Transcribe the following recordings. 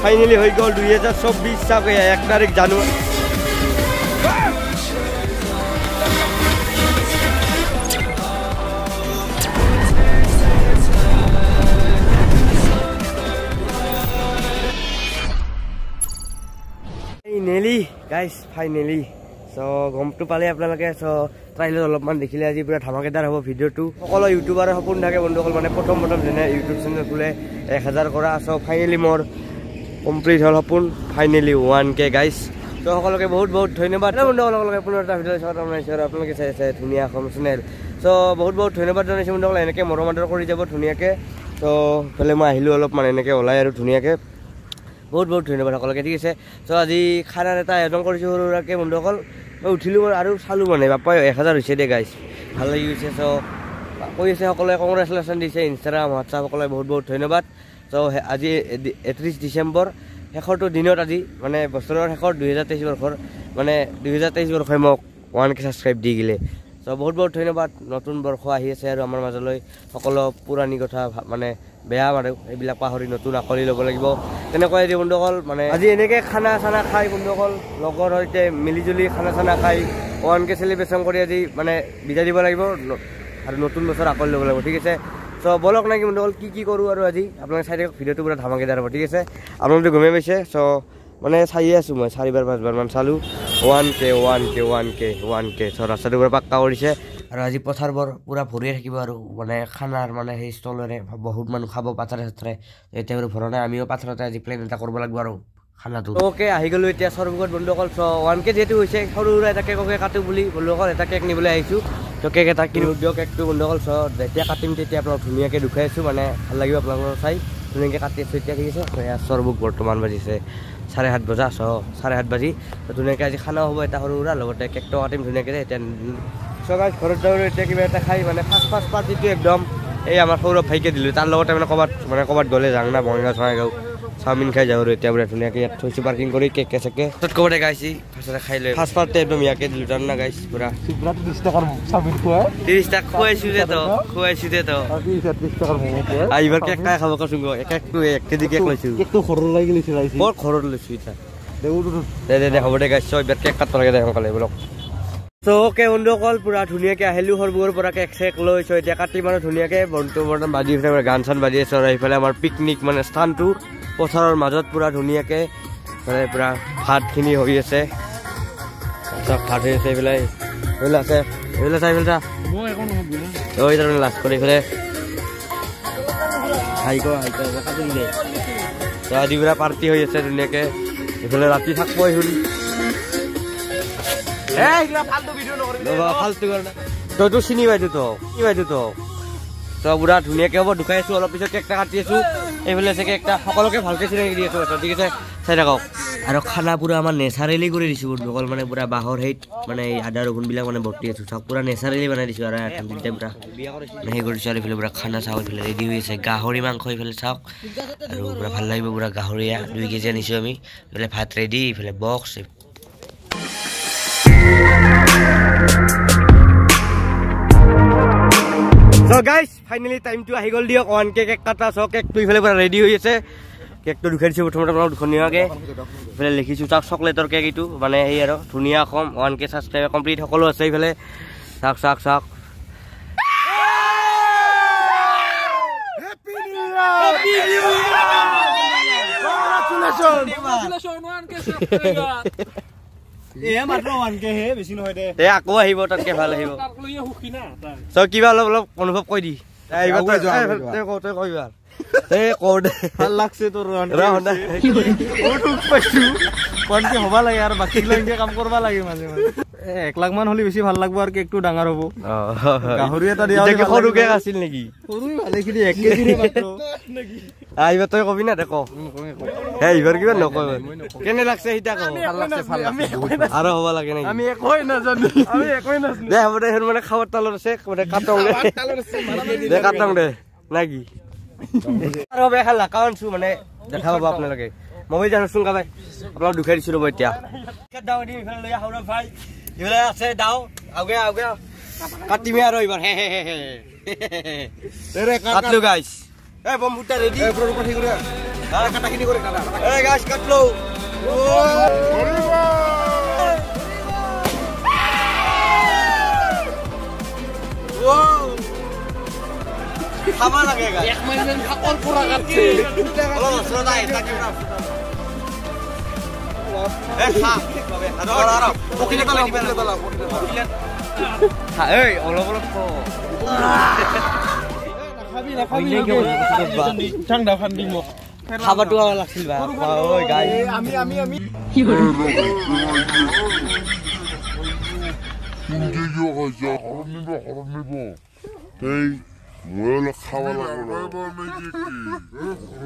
Finally হৈ গ'ল 2024 চাগে 1 তাৰিখ জানুৱাৰী Finally, guys, finally. So, গমটো পালে আপোনালোকে সো ট্ৰাইলত অলপমান দেখিলে আজি পুৰা ধামাকেদাৰ হ'ব ভিডিওটো সকলো ইউটিউবাৰৰ সপোন থাকে বন্ধুসকল মানে প্ৰথম যেনে ইউটিউব চেনেল খুলে 1000 কৰা সো ফাইনালি মোৰ কমপ্লিট হ'ল সপোন ফাইনালি 1K গাইস তো সকলোকে বহুত বহুত ধন্যবাদ বন্ধুসকলক পুনৰ এটা ভিডিও চাই আপোনালোকে আপোনালোকে চাই ধুনীয়া এখন চেনেল সো বহুত বহুত ধন্যবাদ জনাইছো বন্ধুসকল এনেকৈ মৰম আদৰ কৰি যাব ধুনীয়াকৈ তো ফলে মই আহিলোঁ অলপমান এনেকৈ ওলাই আৰু ধুনীয়াকৈ বহুত বহুত ধন্যবাদ সকলোকে ঠিক আছে সো আজি খানাৰ এটা আয়োজন কৰিছোঁ সৰুৰাকে বন্ধুসকল মই উঠিলোঁ আৰু চালোঁ মানে বাপাই 1000 হৈছে দে গাইছ ভাল লাগি গৈছে সো কৈ আছে সকলোৱে কংগ্ৰেচুলেশ্যন দিছে ইনষ্টাগ্ৰাম হোৱাটছআপ সকলোৱে বহুত বহুত ধন্যবাদ সো আজি 31 ডিচেম্বৰ শেষৰটো দিনত আজি মানে বছৰৰ শেষৰ 2023 বৰ্ষৰ মানে 2023 বৰ্ষই মোক 1K ছাবস্ক্ৰাইব দি গিলে সো বহুত বহুত ধন্যবাদ নতুন বৰ্ষ আহি আছে আৰু আমাৰ মাজলৈ সকলো পুৰণি কথা মানে বেয়া বাৰু এইবিলাক পাহৰি নতুন আকলি ল'ব লাগিব তেনেকৈ আজি বন্ধুসকল মানে আজি এনেকৈ খানা চানা খাই বন্ধুসকল লগৰ সৈতে মিলিজুলি খানা চানা খাই 1K চেলিব্ৰেশ্যন কৰি আজি মানে বিদায় দিব লাগিব আৰু নতুন বছৰ আকলি ল'ব লাগিব ঠিক আছে সো বলক নাকি বন্ধুসকল কি কৰোঁ আৰু আজি আপোনালোকে চাই থাকক ভিডিঅ'টো পুৰা ধামাকেদাৰ হ'ব ঠিক আছে আপোনালোকে গমেই পাইছে সো মানে চাইয়ে আছোঁ মই 4-5 বাৰমান চালোঁ 1K সো ৰাস্তাটো পুৰা পাক্কা কৰিছে আৰু আজি পথাৰবোৰ পুৰা ভৰিয়ে থাকিব আৰু মানে খানাৰ মানে সেই ষ্টলৰে বহুত মানুহ খাব পাথাৰে চাথাৰে এতিয়া বাৰু ভৰা নাই আমিও পাথাৰতে আজি প্লেন এটা কৰিব লাগিব আৰু খানাটো ওকে আহি গ'লোঁ এতিয়া সৰ্বগত বন্ধুসকল চ 1K যিহেতু হৈছে সৰু সুৰা এটা কেককে কাটো বুলি বন্ধুসকল এটা কেক নিবলৈ আহিছোঁ তো কেক এটা কিনো দিয়ক কেকটো বন্ধুসকল চ যেতিয়া কাটিম তেতিয়া আপোনাক ধুনীয়াকৈ দেখুৱাই আছোঁ মানে ভাল লাগিব আপোনালোকৰ চাই ধুনীয়াকৈ কাটি আছোঁ এতিয়া ঠিক আছে সৰ্বক বৰ্তমান বাজিছে 7:30 বজা চ 7:30 বাজি তো ধুনীয়াকৈ আজি খানাও হ'ব এটা সৰু সুৰা লগতে কেকটো কাটিম ধুনীয়াকৈ এতিয়া সবাই ঘৰত যাওঁ এতিয়া কিবা এটা খাই মানে ফাৰ্ষ্ট পাৰ্টিটো একদম এই আমাৰ সৌৰভ ভাইকে দিলোঁ তাৰ লগতে মানে ক'ৰবাত গ'লে যাওঁ না বঙাইগাঁও চঙাইগাঁও চাওমিন খাই যাওঁ আৰু এতিয়া বোলে ধুনীয়াকৈ ইয়াত থৈছোঁ পাৰ্কিং কৰি কেকে চেকে তাত ক'ৰবাতে গাইছি ফাৰ্ষ্টতে খাই লৈ ফাৰ্ষ্ট পাৰ্টি একদম ইয়াকে দিলোঁ তাৰ না গাইছ পুৰা 30 টকাৰ চাওমিন খুৱাই 30 টকা খুৱাইছোঁ দে তো এইবাৰ কেক খাই খাব কৈছোঁ কেকটো 1 কেজি কেক লৈছোঁ কেকটো ঘৰৰ লাগি লৈছোঁ বৰ ঘৰত লৈছোঁ এতিয়া দে হ'ব দে গাইছ এইবাৰ কেক কাটিব লাগে দে সোনকালে বোলক তো ওকে বন্ধুসকল পুৰা ধুনীয়াকৈ আহিলোঁ সৰবুগৰ পৰা কেক চেক লৈছোঁ এতিয়া কাটি মানে ধুনীয়াকৈ বৰ্তমান বাজি আছে গান চান বাজি আছে আৰু এইফালে আমাৰ পিকনিক মানে স্থানটো পথাৰৰ মাজত পুৰা ধুনীয়াকৈ মানে পুৰা ভাতখিনি হৈ আছে চব ভাত হৈ আছে এইফালে আছে এইফালে চাই এইফালে ঐ তাৰমানে লাষ্ট কৰি এইফালে কাটি দিলে তো আজি পুৰা পাৰ্টি হৈ আছে ধুনীয়াকৈ এইফালে ৰাতি থাকিব আহিল তইতো চিনি পাইছো তো তো পুৰা ধুনীয়াকৈ হ'ব ঢুকাই আছোঁ অলপ পিছত কেকটা কাটি আছোঁ এইফালে চাগে একটা সকলোকে ভালকৈ চিনাকি দি আছোঁ ঠিক আছে চাই থাকক আৰু খানা পুৰা আমাৰ নেচাৰেলি কৰি দিছোঁ বন্ধুসকল মানে পুৰা বাঁহৰ হেৰিত মানে আদা ৰগুনবিলাক মানে বৰ্তি আছোঁ চাওক পুৰা নেচাৰেলি বনাই দিছোঁ আৰু এতিয়া পুৰা সেই কৰিছোঁ আৰু এইফালে পুৰা খানা চাওক এইফালে ৰেডি হৈ আছে গাহৰি মাংস এইফালে চাওক আৰু পুৰা ভাল লাগিব পুৰা গাহৰিয়া 2 কেজি আনিছোঁ আমি এইফালে ভাত ৰেডি এইফালে box So guys, finally time to ahi gol diok 1K cake kata so cake tu ifale pura ready hoi ase cake tu dukhai disu prothom apnalok dhoniya ke ifale likhichu chak chocolate or cake itu mane ei aro dhuniya kom 1K subscribe complete hokolo ase ifale sak happy new year congratulations 1K subscriber মাত্ৰ 1K হে বেছি নহয় দে আকৌ আহিব তাতকে ভাল আহিব তাক লৈয়ে হুকি না সো কিবা অলপ অনুভৱ কৈ দি এইবাৰ তই কইবা কোড ভাল লাগছে তোৰ ৰহনা ওটুক পাইছো 1K হবা লাগে আৰু বাকি লাইনকে কাম কৰবা লাগে মাজে 1 লাখ মান হলি বেছি ভাল লাগব আৰু কেকটো ডাঙৰ হ'ব গাহৰি এটা দিয়া কি সৰু কেক আছিল নেকি সৰু ভালে কি 1 কেজি ৰে মাত্ৰ আইবা তই কবি না দেখো হে ইবাৰ কিবা নকয় কেনে লাগছে হিটা কও ভাল লাগছে আৰু হ'ব লাগে নেকি আমি একই না জানি দে হ'ব দে মানে খাওয়াৰ তালৰ আছে মানে কাটং দে কাটং দে নাকি আৰু হবে খালা কাউনছু মানে দেখা পাব আপোনালোকে মই জানো শুন গাবাই আপোনাক দুখাই দিছো ৰব এতিয়া দাও দি ইফালে লৈ আহো ভাই ইফালে আছে দাও আগে কাটিমে আৰু এইবাৰ হে হে হে হে কাটলো গাইছ এ বম ফুটা ৰেডি এ পুৰা ঠিক কৰে কাটাখিনি কৰে কাটা এ গাইছ কাটলো খাবা লাগে গাইছ এক মাইলেন খাকৰ পুৰা কাটছে অলপ শ্ৰোতা এটা কেমন এ খা আৰু পকিলে তলা এই অলপ খো খাবি ঠান্ডা ফান্দি মোক খাবাটো লাগছিল বা ওই গাই আমি কি হল ইন্ডিগো গজা হরনিব এই মোলা খাওয়া লাগলো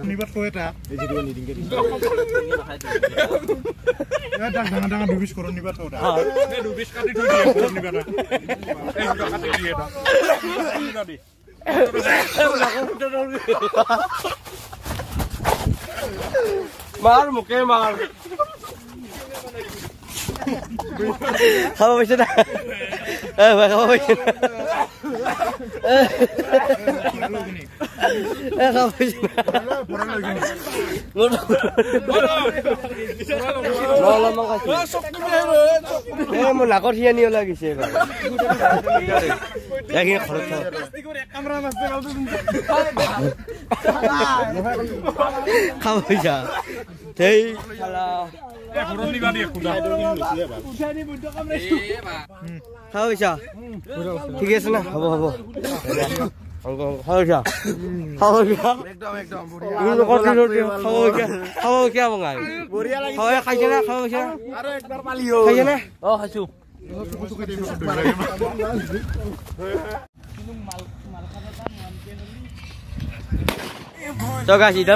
নিবাত তো এটা এই যে দিবা নিদিনকে এটা ডাঙা ডুবিস করো নিবাত তো হ্যাঁ ডুবিস কাটি থই দিয়ে করো নিবা না এই কাটি দিয়ে এটা নিবা দি মার মুখে মার খাওয়া পয়সা না খাওয়া পয়সা মোৰ নাকৰ হিয়ানি লাগিছে খাব পইচা সেই খাব পইচা ঠিক আছে না হ'ব হ'ব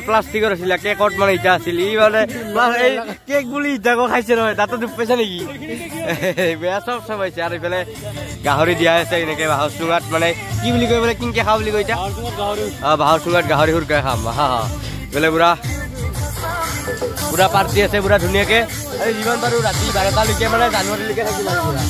প্লাষ্টিকৰ আছিলে কেকত মানে ইটা আছিল ই মানে কেক বুলি ইটাকো খাইছে নহয় তাতো দুখ পাইছে নেকি বেয়া চব চাইছে আৰু এইফালে গাহৰি দিয়া আছে এনেকে বাঁহৰ চুঙাত মানে কি বুলি কয় বোলে কিনকে খাওঁ বুলি কৈছা বাঁহৰ চুঙাত গাহৰি সুৰকাই খাম হা হা বোলে পুৰা পাৰ্টি আছে পুৰা ধুনীয়াকে আৰু যিমান পাৰো ৰাতি 12টালৈকে মানে জানুৱাৰীলৈকে থাকিম আৰু পুৰা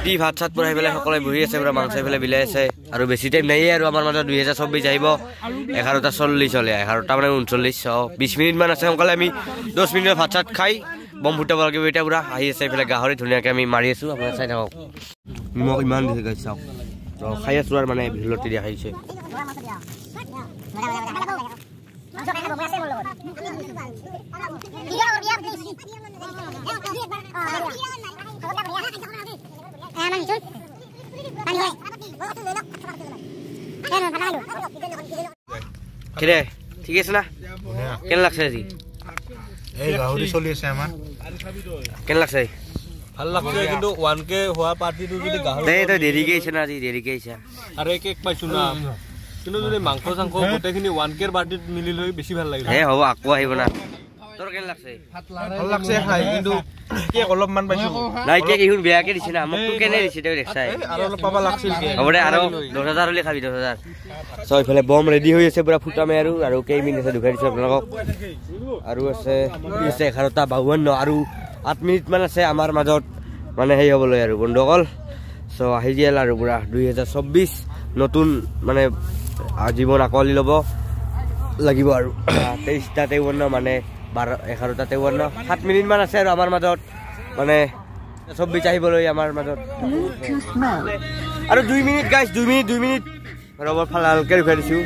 দি ভাত চাত পুৰা পেলাই সকলোৱে বহি আছে পুৰা মাংস পেলাই বিলাই আছে আৰু বেছি টাইম নাই আৰু আমাৰ মাজত 2024 আহিব 11:40 হলে 11টা মানে 39 20 মিনিট মান আছে সোনকালে আমি 10 মিনিটৰ ভাত চাত খাই বম ফুটাব লাগিব এতিয়া পুৰা আহি আছে এইফালে গাহৰি ধুনীয়াকে আমি মাৰি আছো আপোনালোকে চাই থাকক নিমখ ইমান দিছে গাইছ চাওক তো খাই আছো আৰু মানে ভিলতি দিয়া খাইছে কিৰে ঠিক আছে না কেন লাগছে আজি এই গাহৰি চলি আছে আমাৰ কেন লাগছে ভাল লাগছে কিন্তু 1k হোৱা পাৰ্টিটো যদি গাহৰি দে তো দেৰিকে আহিছে না আজি দেৰিকে আহিছে আৰে কেক পাইছো না কিন্তু যদি মাংস চাংস গোটেইখিনি 1k ৰ পাৰ্টিত মিলি লৈ বেছি ভাল লাগিল হে হ'ব আকৌ আহিব না তোৰ কেন লাগছে ভাল লাগছে খাই কিন্তু কেক অলপমান পাইছো নাই কেক ইহুন বেয়াকে দিছে না মোক তো কেনে দিছে তই দেখছাই আৰু অলপ পাবা লাগছিল কেক হ'ব দে আৰু 10000 হলে খাবি 10000 সো ইফালে বম ৰেডি হৈ আছে পুৰা ফুটামে আৰু কেইমিনিট আছে দুখাই দিছো আপোনালোকক আৰু আছে 11:52 আৰু 8 মিনিট মান আছে আমাৰ মাজত মানে হেই হ'বলৈ আৰু বন্ধুসকল সো আহি গেল আৰু পুৰা 2024 নতুন মানে জীৱন আকলি ল'ব লাগিব আৰু 23:53 মানে 11:53 7 মিনিট মান আছে আৰু আমাৰ মাজত মানে 24 আহিবলৈ আমাৰ মাজত আৰু 2 মিনিট গাইস 2 মিনিট ৰবৰ ফালালকে ৰখাই দিছো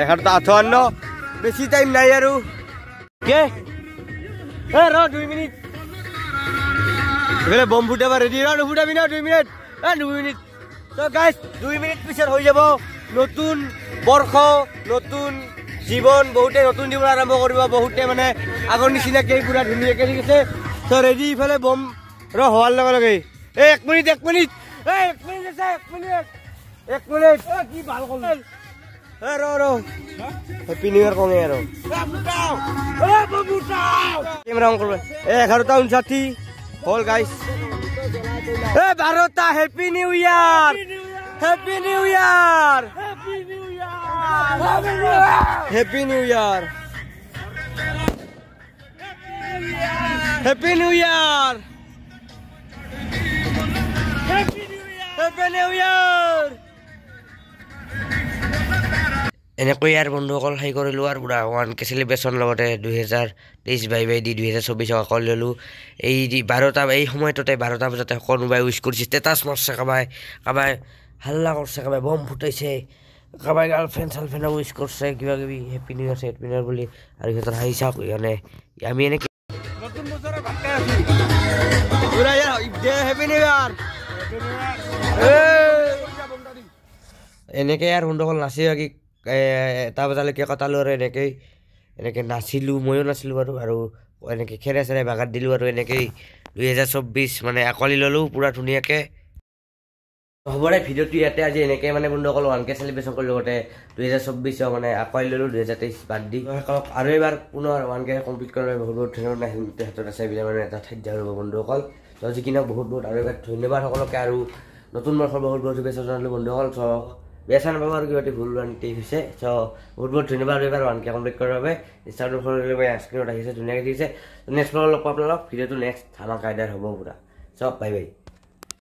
11:58 বেছি টাইম নাই আৰু কে এ ৰ 2 মিনিট এবারে বম ফুটাবা রেডি র ফুটাবি না 2 মিনিট 2 মিনিট তো গাইস 2 মিনিট পিছৰ হৈ যাব নতুন বৰ্ষ নতুন জীবন বহুতে নতুন জীবন আৰম্ভ কৰিব বহুতে মানে আগৰ নিচিনাকে পুৰা ধুনীয়াকে ঠিক আছে তো ৰেডি ইফালে বম ৰ হোৱাৰ লগে লগে 1 মিনিট আছে 1 মিনিট 1 মিনিট কি ভাল কল এ ৰ হ্যাপি নিউ ইয়াৰ কঙে আৰু ক্যামেরা অন করবে 11:59 হল গাইস 12টা happy new year happy new year happy new year happy new year happy new year এনেকৈ ইয়াৰ বন্ধুসকল সেই কৰিলোঁ আৰু পুৰা 1K চেলিব্ৰেশ্যন লগতে 2023 বাই দি 2024 অকল ল'লোঁ এই 12টা এই সময়টোতে 12টা বজাতে কোনোবাই উইচ কৰিছে ষ্টেটাছ মাৰছে কাবাই হাল্লা কৰিছে কাবাই বম ফুটাইছে কাবাই গাৰ্লফ্ৰেণ্ডে উইচ কৰিছে কিবা কিবি হেপী নিউ ইয়াৰ বুলি আৰু সিহঁতৰ হাঁহি চাওক মানে আমি এনেকৈ নতুন বছৰৰ ভাত খাই আছোঁ পুৰা হেপী নিউ ইয়াৰ এনেকৈ আৰু বন্ধুসকল নাচি বাগি এটা বজালৈকে কটালোঁ আৰু এনেকৈ নাচিলোঁ ময়ো নাছিলোঁ বাৰু আৰু এনেকৈ খেৰে চেৰে বাগাত দিলোঁ আৰু এনেকৈ 2024 মানে আঁকোৱালি ল'লোঁ পূৰা ধুনীয়াকৈ হ'ব দে ভিডিঅ'টো ইয়াতে আজি এনেকৈ মানে বন্ধুসকল 1K চেলিব্ৰেশ্যন কৰিলোঁ লগতে 2024 মানে আঁকোৱালি ল'লোঁ 2023 বাদ দি আৰু এবাৰ পুনৰ 1K কমপ্লিট কৰাৰ বাবে বহুত ধন্যবাদ হেলমেটটো হাতত আছে এইবিলাক মানে এটা ঠাইত যাব বন্ধুসকল তো আজি কিনা বহুত আৰু এবাৰ ধন্যবাদ সকলোকে আৰু নতুন বৰ্ষৰ বহুত শুভেচ্ছা জনালোঁ বন্ধুসকল চ বেয়া চাই নাপাব আৰু কিবা এটি ভুল ভ্ৰান্তি হৈছে চ বহুত ধন্যবাদ এবাৰ 1K কমপ্লিট কৰাৰ বাবে ইনষ্টাগ্ৰাম স্ক্ৰীনত আহিছে ধুনীয়াকৈ দিছে নেক্সট লগ পাম আপোনালোক ভিডিঅ'টো নেক্সট ধামাকাদাৰ হ'ব পুৰা চব বাই বাই